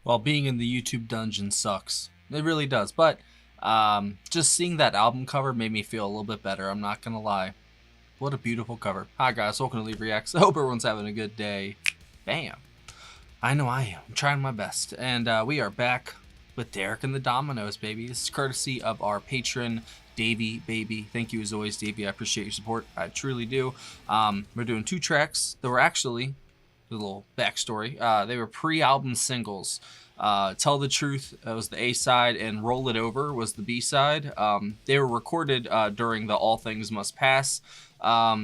Well, being in the YouTube dungeon sucks. It really does. But just seeing that album cover made me feel a little bit better. I'm not going to lie. What a beautiful cover. Hi, guys. Welcome to Leave Reacts. I hope everyone's having a good day. Bam. I know I am. I'm trying my best. And we are back with Derek and the Dominos, baby. This is courtesy of our patron, davybaby. Thank you as always, Davy. I appreciate your support. I truly do. We're doing 2 tracks that were actually, a little backstory, they were pre-album singles. Tell the Truth was the A-side and Roll It Over was the B-side. They were recorded during the All Things Must Pass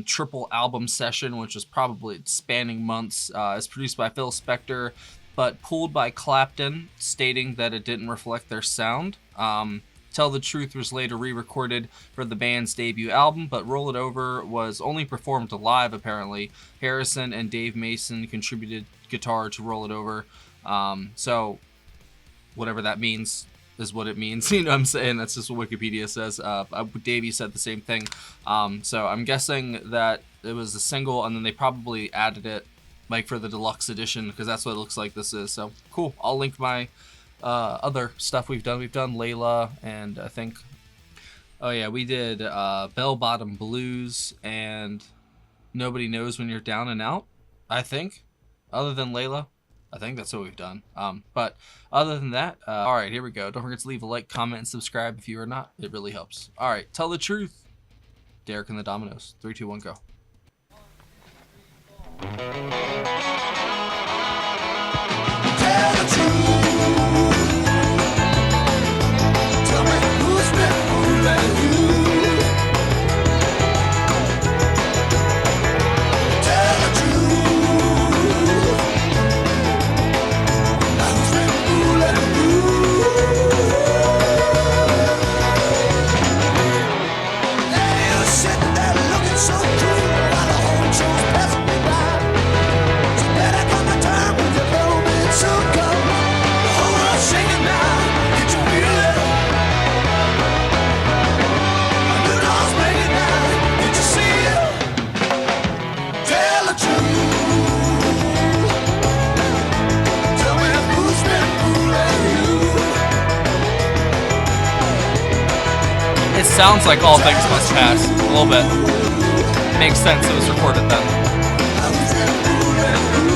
triple album session, which was probably spanning months. It's produced by Phil Spector, but pulled by Clapton, stating that it didn't reflect their sound. Tell the Truth was later re-recorded for the band's debut album, but Roll It Over was only performed live, apparently. Harrison and Dave Mason contributed guitar to Roll It Over. So whatever that means is what it means. You know what I'm saying? That's just what Wikipedia says. Davey said the same thing. So I'm guessing that it was a single and then they probably added it like for the deluxe edition, because that's what it looks like this is. So cool. I'll link my other stuff we've done. We've done Layla, and I think, oh yeah, we did Bell Bottom Blues and Nobody Knows When You're Down and Out, I think, other than Layla. I think that's what we've done. But other than that, all right, here we go. Don't forget to leave a like, comment, and subscribe if you are not. It really helps. All right, Tell the Truth. Derek and the Dominos. 3, 2, 1, go. Tell the truth. Tell me who's been fooling you. Tell the truth. Now who's been fooling you? And you're sitting there looking so cool while the whole show's passing me by. So better come to time with your moment so come. The whole world's shaking now. Get you feel it? A new dawn's breaking now. Did you see it? Tell the truth. Tell me who's been fooling you. It sounds like All Things Must Pass a little bit. Makes sense. It was recorded then. Who's been fooling you?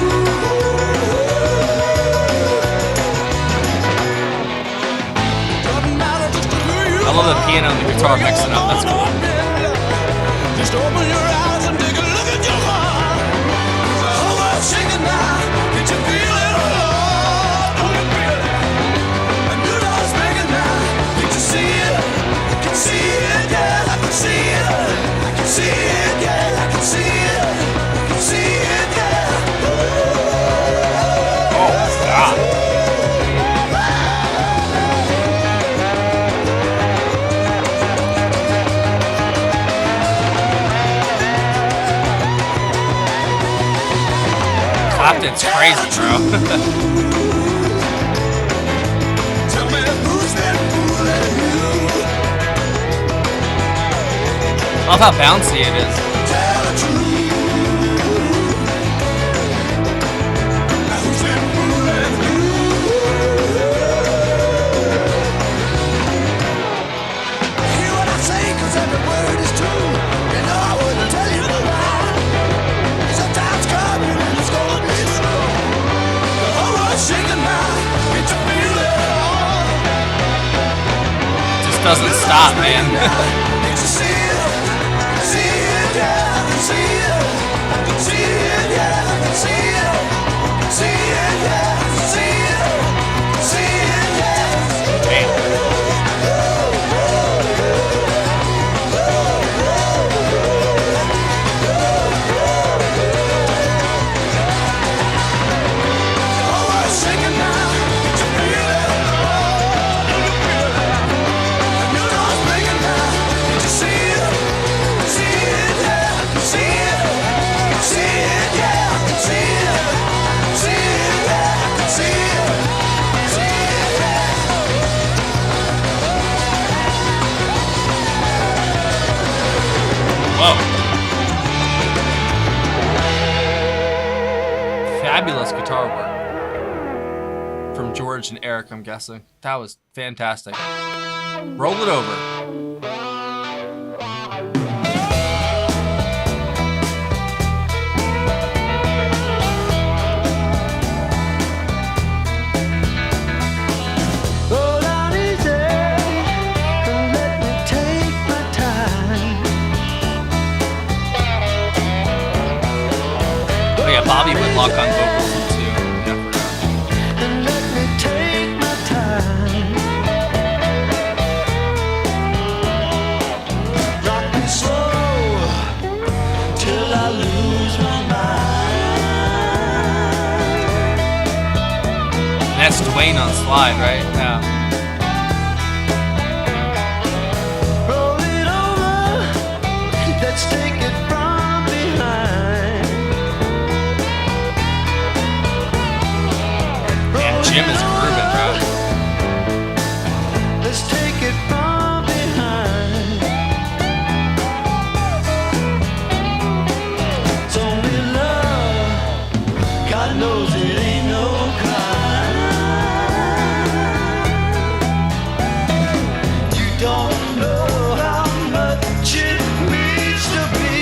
Doesn't matter just to who you I love the piano and the guitar mixing up. That's cool. Just open your eyes and take a look at your heart. The whole world's shaking now. Did you feel it? Oh, do you feel it? A new dawn's breaking now. Did you see it? I can see it, yeah, I can see it. I can see it, yeah, I can see it. I can see it, yeah. Oh, God. Clapton's crazy, bro. Tell me who's been fooling you. Love how bouncy it is. Tell the truth. Now who's been fooling you? Hear what I say, 'cause every word is true. You know I wouldn't tell you a lie. Sometime's coming and it's gonna be true. The whole world's shaking now. Can't you feel it? Just doesn't stop, man. Can't you see it? See it, yeah, I can see it. I can see it, yeah, I can see it. See it, yeah, I can see it. See it, yeah. Man. The whole world's shaking now. Can't you feel it? Do you feel it? A new dawn's breaking now. George and Eric, I'm guessing. That was fantastic. Roll it over. Roll down easy and let me take my time. Oh yeah, Bobby Whitlock on vocals too. Yeah, I forgot. And let me take my time. Rock me slow till I lose my mind. That's Dwayne on slide, right? Yeah. Roll it over, let's take it from behind. Man, Jim is grooving, bro. Let's take it from behind. It's only love. God knows it ain't no crime. You don't know how much it means to be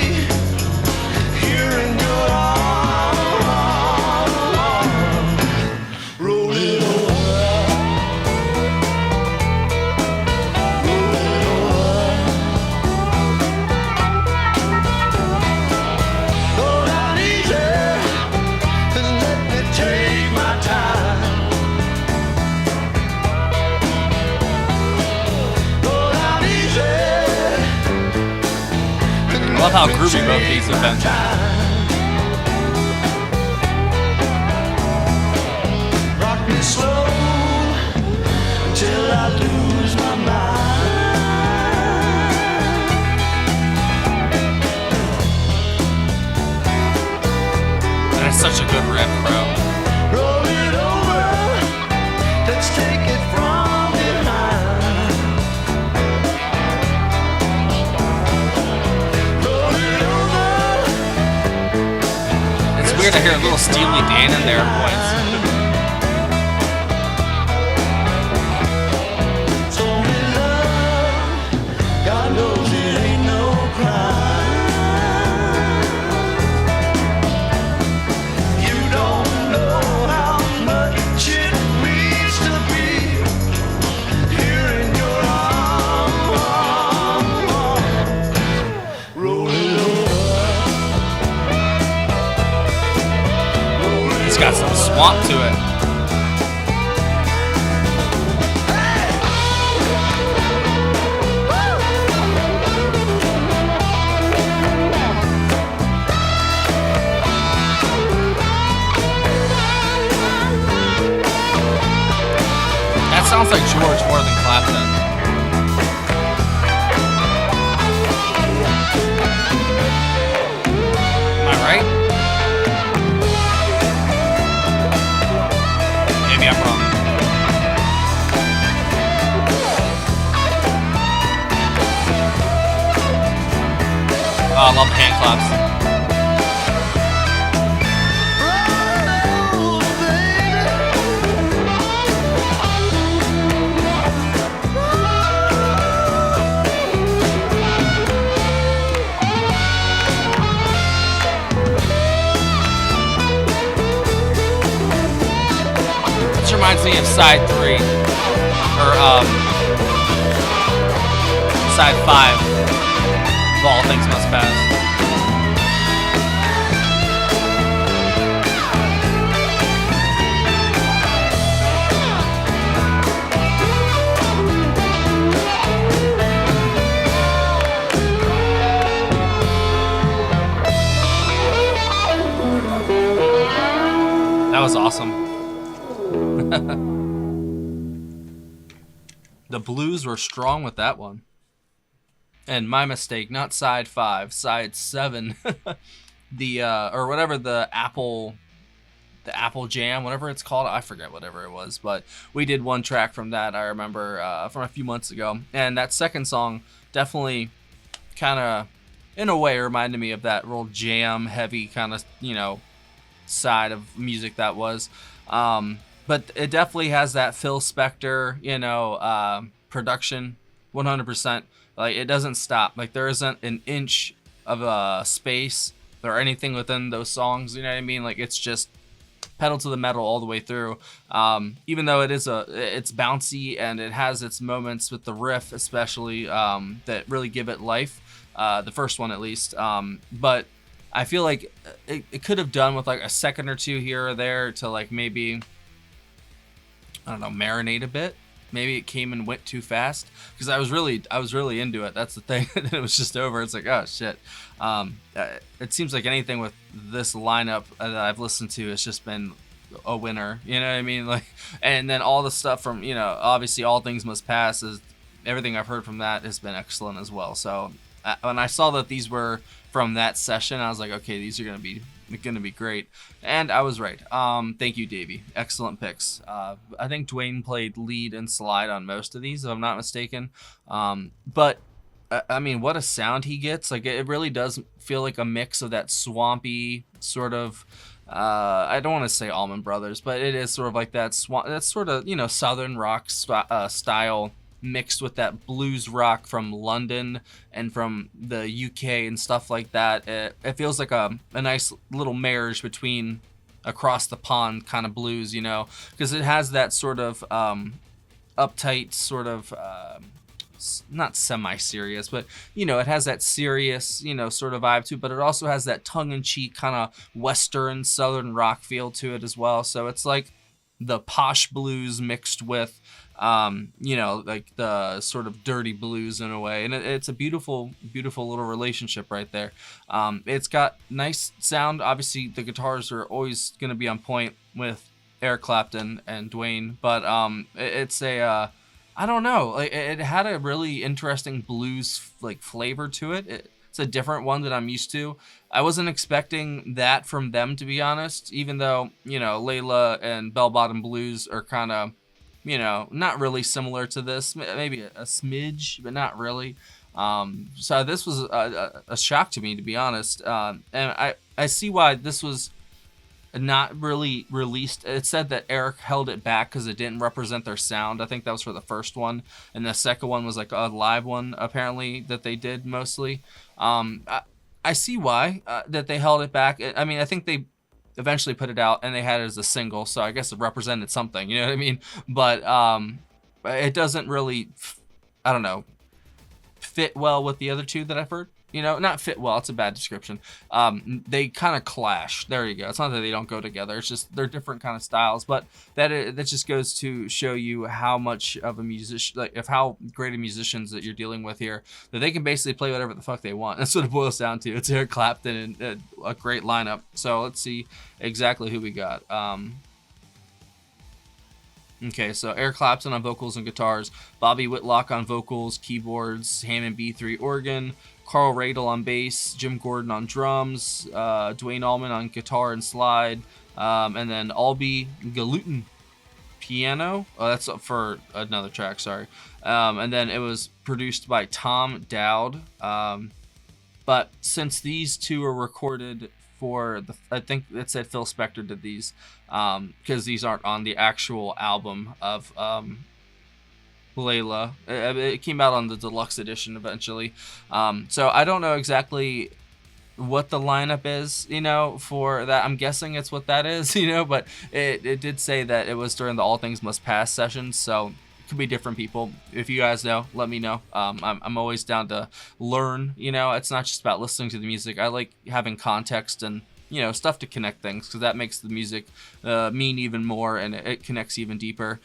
here in your arms. Roll it over. Go down easy and let me take my time. Go down easy. I love how groovy both these have been. Rock me slow till I lose my mind. And it's such a good riff, bro. Roll it over, let's take it from behind. Roll it over. It's weird to hear a little Steely Dan in there at points. It's only love. God knows it ain't no crime. You don't know how much it means to be here in your arms. Roll it over. It's got some swamp to it. That sounds like George more than Clapton. Am I right? Maybe I'm wrong. Oh, I love the hand claps. This reminds me of side 3 or side 5 of All Things Must Pass. That was awesome. The blues were strong with that one. And my mistake, not side 5, side 7. The or whatever the Apple Jam, whatever it's called, I forget whatever it was, but we did one track from that, I remember, from a few months ago. And that second song definitely kind of, in a way, reminded me of that real jam heavy kind of, side of music that was. but it definitely has that Phil Spector, production, 100%. Like it doesn't stop. Like there isn't an inch of space or anything within those songs. You know what I mean? Like it's just pedal to the metal all the way through. Even though it's bouncy and it has its moments with the riff, especially that really give it life. The first one at least. But I feel like it could have done with like a second or two here or there to like maybe, I don't know, marinate a bit. Maybe it came and went too fast because I was really into it. That's the thing. And it was just over. It's like, oh shit. It seems like anything with this lineup that I've listened to has just been a winner. You know what I mean? Like, and then all the stuff from, obviously All Things Must Pass is everything I've heard from that has been excellent as well. So when I saw that these were from that session, I was like, okay, these are gonna be great, and I was right. Thank you, Davey. Excellent picks. I think Dwayne played lead and slide on most of these, if I'm not mistaken. But I mean, what a sound he gets! Like it really does feel like a mix of that swampy sort of. I don't want to say Allman Brothers, but it is sort of like that that sort of southern rock style mixed with that blues rock from London and from the UK and stuff like that. It feels like a nice little marriage between across the pond kind of blues, because it has that sort of uptight sort of not semi-serious, but it has that serious sort of vibe to it, but it also has that tongue-in-cheek kind of western southern rock feel to it as well. So it's like the posh blues mixed with like the sort of dirty blues in a way, and it's a beautiful little relationship right there. It's got nice sound. Obviously the guitars are always going to be on point with Eric Clapton and Dwayne, but it's a I don't know, like it had a really interesting blues like flavor to it. It's a different one that I'm used to. I wasn't expecting that from them, to be honest, even though Layla and Bell Bottom Blues are kind of not really similar to this, maybe a smidge, but not really. So this was a shock to me, to be honest. And I see why this was not really released. It said that Eric held it back because it didn't represent their sound. I think that was for the first one, and the second one was like a live one apparently that they did mostly. I see why that they held it back. I mean, I think they eventually put it out and they had it as a single, so I guess it represented something, you know what I mean? But it doesn't really, I don't know, fit well with the other two that I've heard. Not fit well, it's a bad description. They kind of clash. There you go. It's not that they don't go together, it's just they're different kind of styles, but that just goes to show you how much of a musician, like if how great a musicians that you're dealing with here, that they can basically play whatever the fuck they want. That's what it boils down to. It's Eric Clapton and a great lineup. So let's see exactly who we got. Okay, so Eric Clapton on vocals and guitars, Bobby Whitlock on vocals, keyboards, Hammond B3 organ, Carl Radel on bass, Jim Gordon on drums, Dwayne Allman on guitar and slide, and then Albie Galutin piano. Oh, that's for another track, sorry. And then it was produced by Tom Dowd. But since these two are recorded for I think it said Phil Spector did these, because these aren't on the actual album of Layla. It came out on the deluxe edition eventually. So I don't know exactly what the lineup is, for that. I'm guessing it's what that is, but it did say that it was during the All Things Must Pass sessions, so it could be different people. If you guys know, let me know. I'm always down to learn, it's not just about listening to the music. I like having context and stuff to connect things, because that makes the music mean even more, and it connects even deeper.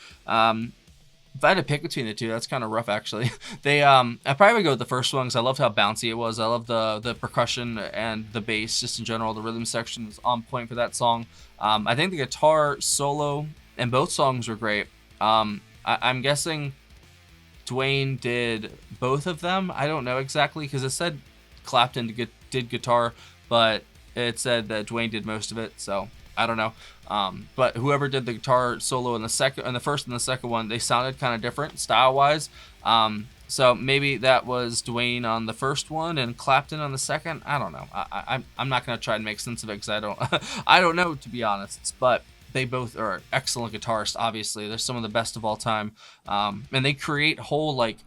If I had to pick between the two, that's kind of rough, actually. I probably would go with the first one because I loved how bouncy it was. I love the percussion and the bass, just in general. The rhythm section was on point for that song. I think the guitar solo and both songs were great. I'm guessing Dwayne did both of them. I don't know exactly because it said Clapton did guitar, but it said that Dwayne did most of it, so I don't know. But whoever did the guitar solo in the first and the second one, they sounded kind of different style-wise. So maybe that was Dwayne on the first one and Clapton on the second. I don't know. I'm not gonna try and make sense of it because I don't I don't know, to be honest. But They both are excellent guitarists. Obviously, they're some of the best of all time, and they create whole like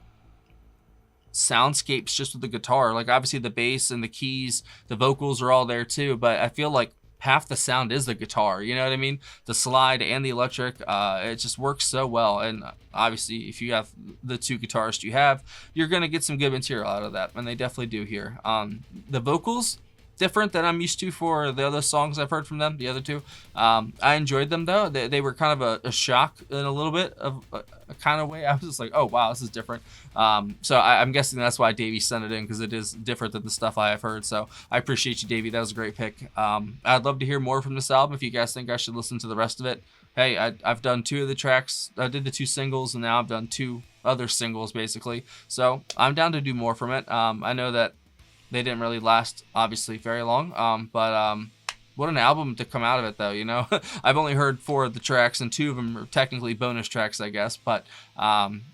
soundscapes just with the guitar. Like obviously the bass and the keys, the vocals are all there too, but I feel like half the sound is the guitar, you know what I mean? The slide and the electric, it just works so well. And obviously if you have the two guitarists you have, you're gonna get some good material out of that, and they definitely do here. The vocals, different than I'm used to for the other songs I've heard from them, the other two. I enjoyed them though. They were kind of a shock in a little bit of a kind of way. I was just like, oh wow, this is different. So I'm guessing that's why Davey sent it in, because it is different than the stuff I have heard. So I appreciate you, Davey. That was a great pick. I'd love to hear more from this album. If you guys think I should listen to the rest of it, hey, I've done 2 of the tracks. I did the 2 singles, and now I've done 2 other singles basically. So I'm down to do more from it. I know that they didn't really last, obviously, very long. But what an album to come out of it, though, you know? I've only heard 4 of the tracks, and 2 of them are technically bonus tracks, I guess. But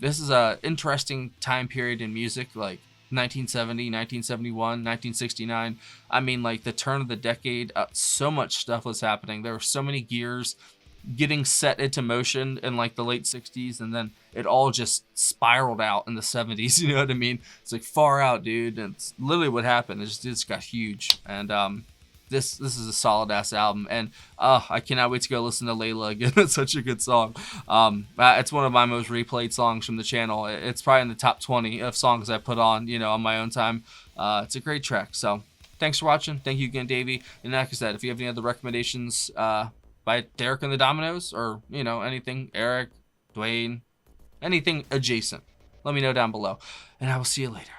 this is a interesting time period in music, like 1970, 1971, 1969. I mean, like, the turn of the decade, so much stuff was happening. There were so many gears getting set into motion in like the late 60s, and then it all just spiraled out in the 70s. You know what I mean? It's like far out, dude. And it's literally what happened. It just got huge. And this is a solid ass album, and I cannot wait to go listen to Layla again. It's such a good song. It's one of my most replayed songs from the channel. It's probably in the top 20 of songs I put on, you know, on my own time. It's a great track. So thanks for watching. Thank you again, Davey. And like I said, if you have any other recommendations by Derek and the Dominos, or, you know, anything, Eric, Dwayne, anything adjacent, let me know down below, and I will see you later.